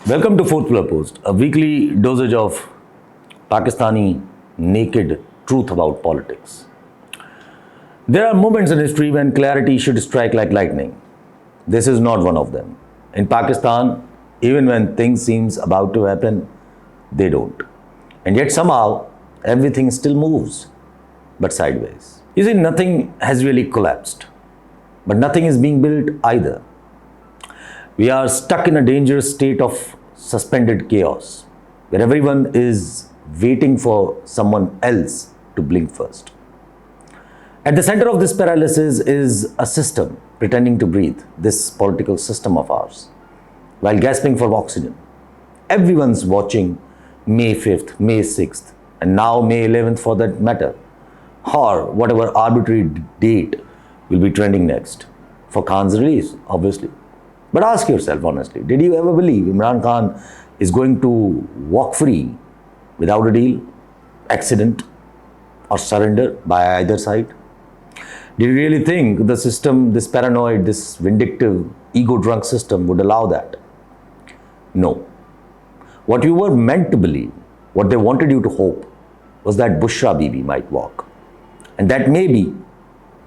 Welcome to Fourth Pillar Post, a weekly dosage of Pakistani naked truth about politics. There are moments in history when clarity should strike like lightning. This is not one of them. In Pakistan, even when things seems about to happen, they don't. And yet somehow, everything still moves, but sideways. You see, nothing has really collapsed, but nothing is being built either. We are stuck in a dangerous state of suspended chaos, where everyone is waiting for someone else to blink first. At the center of this paralysis is a system pretending to breathe, this political system of ours, while gasping for oxygen. Everyone's watching May 5th, May 6th, and now May 11th for that matter, or whatever arbitrary date will be trending next, for Khan's release, obviously. But ask yourself honestly, did you ever believe Imran Khan is going to walk free without a deal, accident, or surrender by either side? Did you really think the system, this paranoid, this vindictive, ego-drunk system would allow that? No. What you were meant to believe, what they wanted you to hope, was that Bushra Bibi might walk. And that maybe,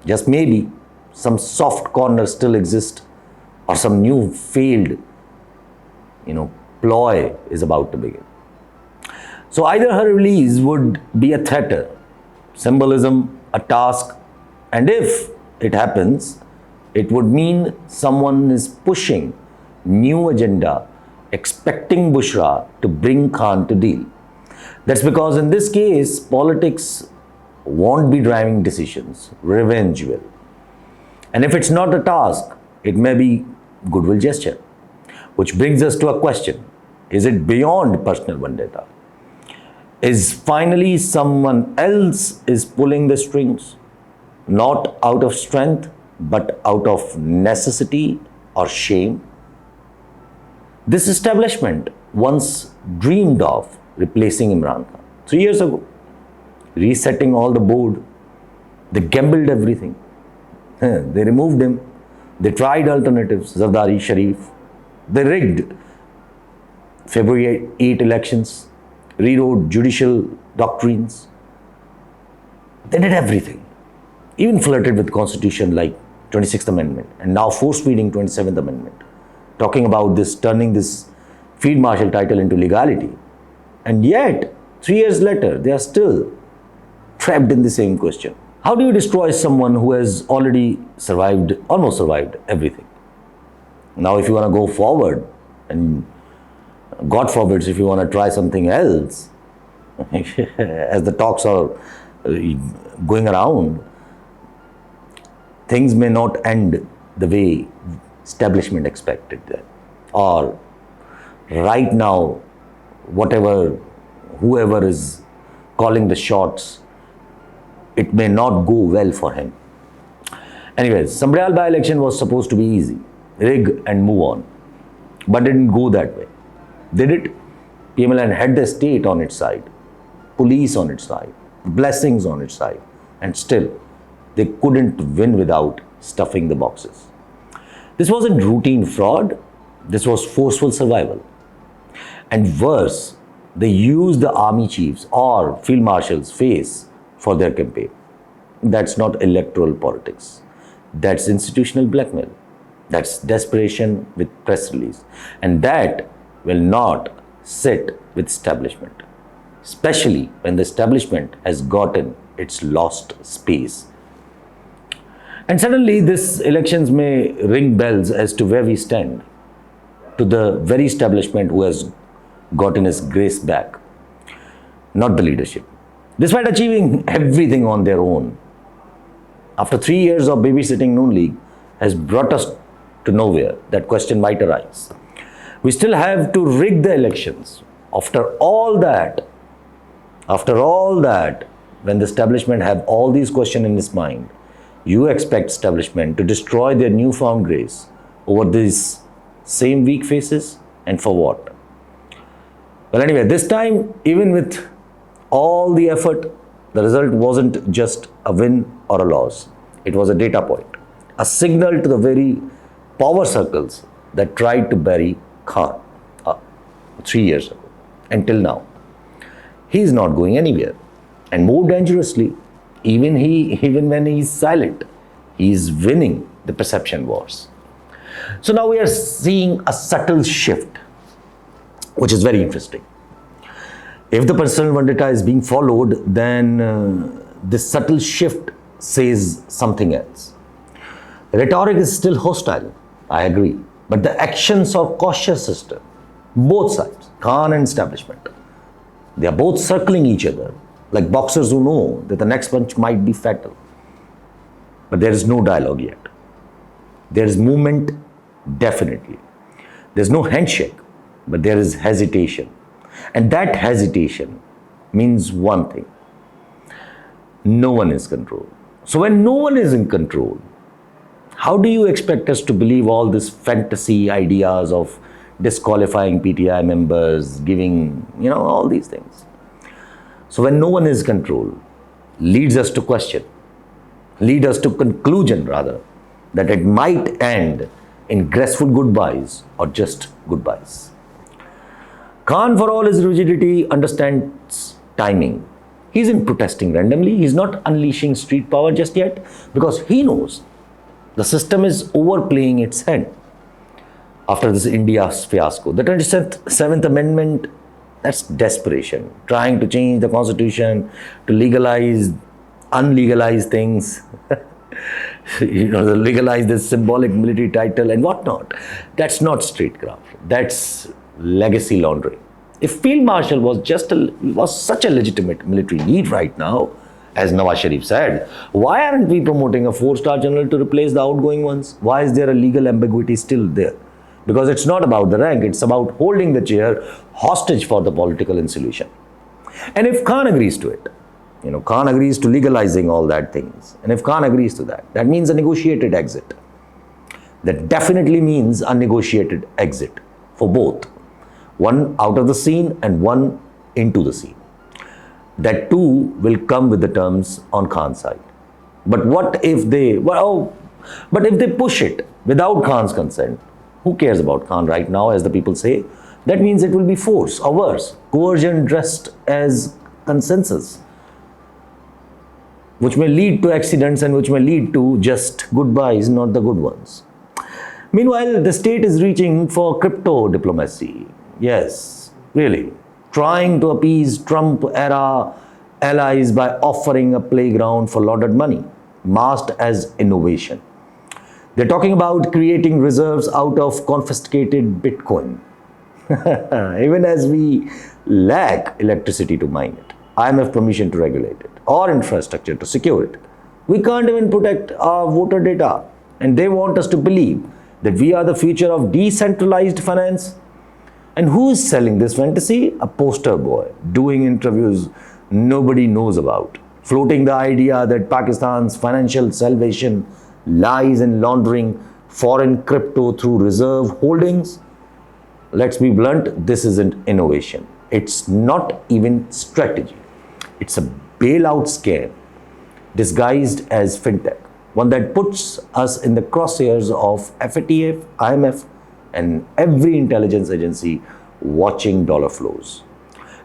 just maybe, some soft corner still exists, or some new failed, ploy is about to begin. So either her release would be a theater, symbolism, a task, and if it happens, it would mean someone is pushing new agenda, expecting Bushra to bring Khan to deal. That's because in this case, politics won't be driving decisions, revenge will. And if it's not a task, it may be goodwill gesture. Which brings us to a question. Is it beyond personal vendetta? Is finally someone else is pulling the strings? Not out of strength, but out of necessity or shame? This establishment once dreamed of replacing Imran Khan 3 years ago, resetting all the board. They gambled everything. They removed him. They tried alternatives, Zardari, Sharif. They rigged February 8 elections, rewrote judicial doctrines. They did everything. Even flirted with Constitution like 26th Amendment and now force-feeding 27th Amendment. Talking about this, turning this Field Marshal title into legality. And yet, 3 years later, they are still trapped in the same question. How do you destroy someone who has already almost survived everything? Now, if you want to go forward, and God forbids, if you want to try something else, as the talks are going around, things may not end the way establishment expected them. Or right now, whoever is calling the shots, it may not go well for him. Anyways, Sambryal by-election was supposed to be easy, rig and move on. But it didn't go that way. Did it? PMLN had the state on its side, police on its side, blessings on its side, and still they couldn't win without stuffing the boxes. This wasn't routine fraud, this was forceful survival. And worse, they used the army chiefs or field marshals' face for their campaign. That's not electoral politics. That's institutional blackmail. That's desperation with press release. And that will not sit with establishment, especially when the establishment has gotten its lost space. And suddenly these elections may ring bells as to where we stand, to the very establishment who has gotten his grace back, not the leadership. Despite achieving everything on their own, after 3 years of babysitting Noon League has brought us to nowhere, that question might arise. We still have to rig the elections. After all that, when the establishment have all these questions in its mind, you expect establishment to destroy their newfound grace over these same weak faces, and for what? Well, anyway, this time, even with all the effort, the result wasn't just a win or a loss. It was a data point, a signal to the very power circles that tried to bury Khan. 3 years ago, until now. He is not going anywhere. And more dangerously, even when he is silent, he is winning the perception wars. So now we are seeing a subtle shift, which is very interesting. If the personal vendetta is being followed, then this subtle shift says something else. Rhetoric is still hostile, I agree, but the actions are cautious sister. Both sides, Khan and establishment, they are both circling each other like boxers who know that the next punch might be fatal. But there is no dialogue yet. There is movement, definitely. There's no handshake, but there is hesitation. And that hesitation means one thing: no one is controlled. So when no one is in control, how do you expect us to believe all these fantasy ideas of disqualifying PTI members, giving, all these things? So when no one is controlled, leads us to question, lead us to conclusion rather, that it might end in graceful goodbyes or just goodbyes. Khan, for all his rigidity, understands timing. He isn't protesting randomly. He's not unleashing street power just yet, because he knows the system is overplaying its hand. After this India's fiasco, the 27th Amendment, that's desperation. Trying to change the constitution to legalize, unlegalize things. Legalize this symbolic military title and whatnot. That's not statecraft. That's legacy laundering. If Field Marshal was such a legitimate military need right now, as Nawaz Sharif said, why aren't we promoting a 4-star general to replace the outgoing ones? Why is there a legal ambiguity still there? Because it's not about the rank, it's about holding the chair hostage for the political insulation. And if Khan agrees to it, Khan agrees to legalizing all that things, and if Khan agrees to that, that means a negotiated exit. That definitely means a negotiated exit for both. One out of the scene and one into the scene. That too will come with the terms on Khan's side. But what if they, but if they push it without Khan's consent? Who cares about Khan right now, as the people say? That means it will be force, or worse, coercion dressed as consensus, which may lead to accidents and which may lead to just goodbyes, not the good ones. Meanwhile, the state is reaching for crypto diplomacy. Yes, really. Trying to appease Trump-era allies by offering a playground for laundered money, masked as innovation. They're talking about creating reserves out of confiscated Bitcoin. Even as we lack electricity to mine it, IMF permission to regulate it, or infrastructure to secure it. We can't even protect our voter data. And they want us to believe that we are the future of decentralized finance. And who is selling this fantasy? A poster boy doing interviews nobody knows about, floating the idea that Pakistan's financial salvation lies in laundering foreign crypto through reserve holdings. Let's be blunt, this isn't innovation. It's not even strategy. It's a bailout scam disguised as fintech, one that puts us in the crosshairs of FATF, IMF, and every intelligence agency watching dollar flows.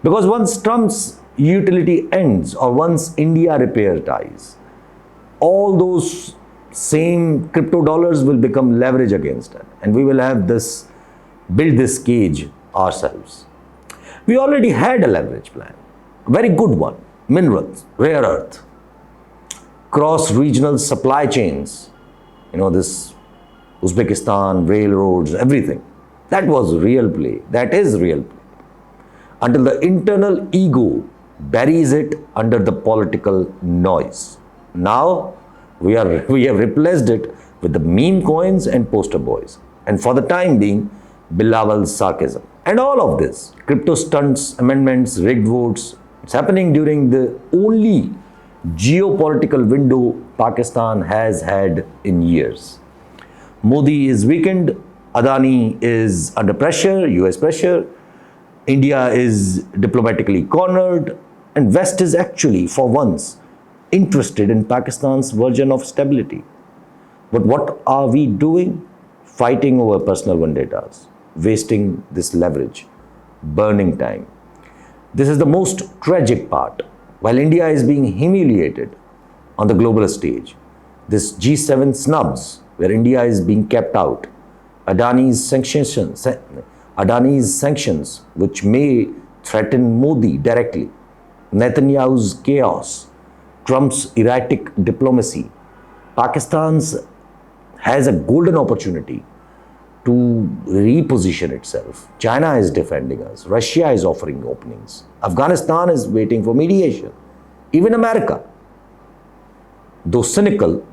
Because once Trump's utility ends, or once India repair ties, all those same crypto dollars will become leverage against it, and we will have build this cage ourselves. We already had a leverage plan, a very good one: minerals, rare earth, cross-regional supply chains, this Uzbekistan, railroads, everything. That was real play. That is real play. Until the internal ego buries it under the political noise. Now, we have replaced it with the meme coins and poster boys. And for the time being, Bilawal's sarcasm. And all of this, crypto stunts, amendments, rigged votes, it's happening during the only geopolitical window Pakistan has had in years. Modi is weakened, Adani is under pressure, US pressure, India is diplomatically cornered, and West is actually, for once, interested in Pakistan's version of stability. But what are we doing? Fighting over personal vendettas, wasting this leverage burning time. This is the most tragic part. While India is being humiliated on the global stage, this G7 snubs where India is being kept out, Adani's sanctions, which may threaten Modi directly, Netanyahu's chaos, Trump's erratic diplomacy, Pakistan has a golden opportunity to reposition itself. China is defending us. Russia is offering openings. Afghanistan is waiting for mediation. Even America, though cynical,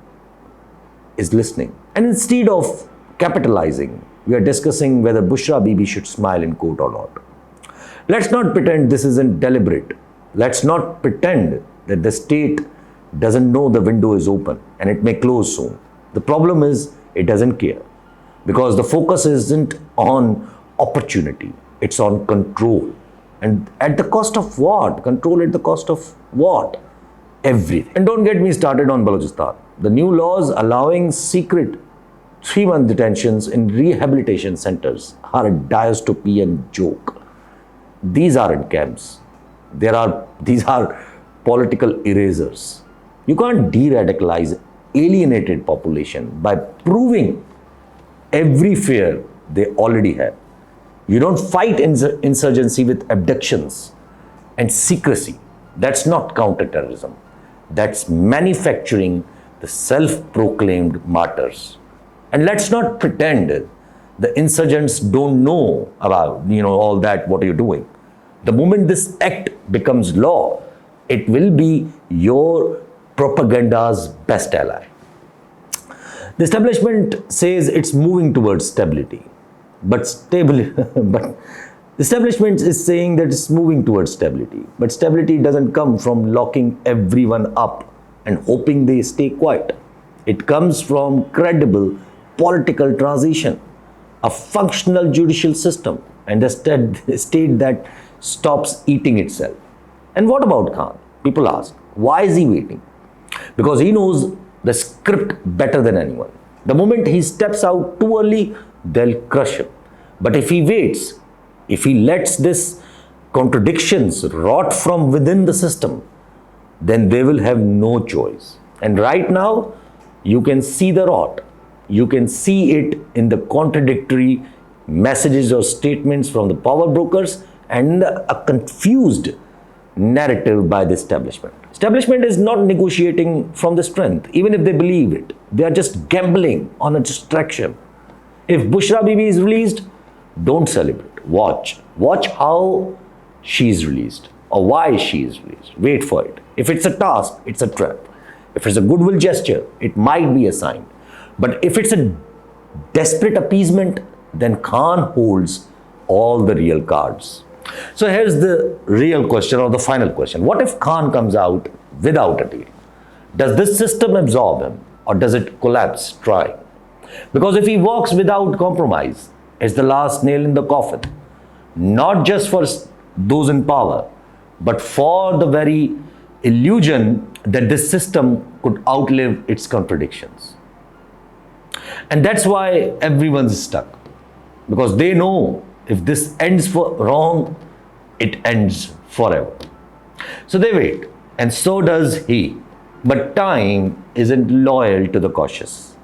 is listening. And instead of capitalizing, we are discussing whether Bushra Bibi should smile in court or not. Let's not pretend this isn't deliberate. Let's not pretend that the state doesn't know the window is open and it may close soon. The problem is it doesn't care, because the focus isn't on opportunity, it's on control. And at the cost of what? Control at the cost of what? Everything. And don't get me started on Balochistan. The new laws allowing secret 3-month detentions in rehabilitation centers are a dystopian joke. These aren't camps. These are political erasers. You can't de-radicalize alienated population by proving every fear they already have. You don't fight insurgency with abductions and secrecy. That's not counterterrorism. That's manufacturing the self-proclaimed martyrs. And let's not pretend the insurgents don't know about, all that, what you're doing. The moment this act becomes law, it will be your propaganda's best ally. The establishment says it's moving towards stability, but the establishment is saying that it's moving towards stability. But stability doesn't come from locking everyone up and hoping they stay quiet. It comes from credible political transition, a functional judicial system, and a state that stops eating itself. And what about Khan? People ask, why is he waiting? Because he knows the script better than anyone. The moment he steps out too early, they'll crush him. But if he waits, if he lets these contradictions rot from within the system, then they will have no choice. And right now, you can see the rot. You can see it in the contradictory messages or statements from the power brokers and a confused narrative by the establishment. Establishment is not negotiating from the strength, even if they believe it. They are just gambling on a distraction. If Bushra Bibi is released, don't celebrate. Watch. Watch how she is released or why she is released. Wait for it. If it's a task, it's a trap. If it's a goodwill gesture, it might be a sign. But if it's a desperate appeasement, then Khan holds all the real cards. So here's the real question, or the final question. What if Khan comes out without a deal? Does this system absorb him, or does it collapse trying? Because if he walks without compromise, it's the last nail in the coffin. Not just for those in power, but for the very illusion that this system could outlive its contradictions. And that's why everyone's stuck. Because they know if this ends wrong, it ends forever. So they wait, and so does he. But time isn't loyal to the cautious.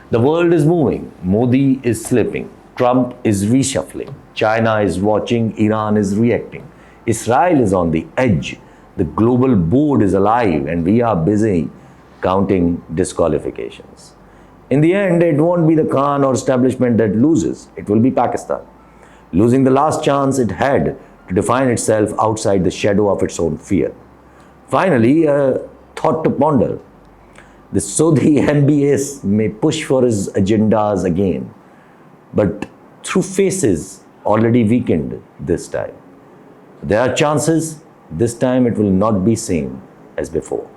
The world is moving. Modi is slipping. Trump is reshuffling. China is watching. Iran is reacting. Israel is on the edge. The global board is alive, and we are busy counting disqualifications. In the end, it won't be the Khan or establishment that loses. It will be Pakistan, losing the last chance it had to define itself outside the shadow of its own fear. Finally, a thought to ponder. The Saudi MBS may push for his agendas again, but through faces already weakened this time. There are chances this time it will not be same as before.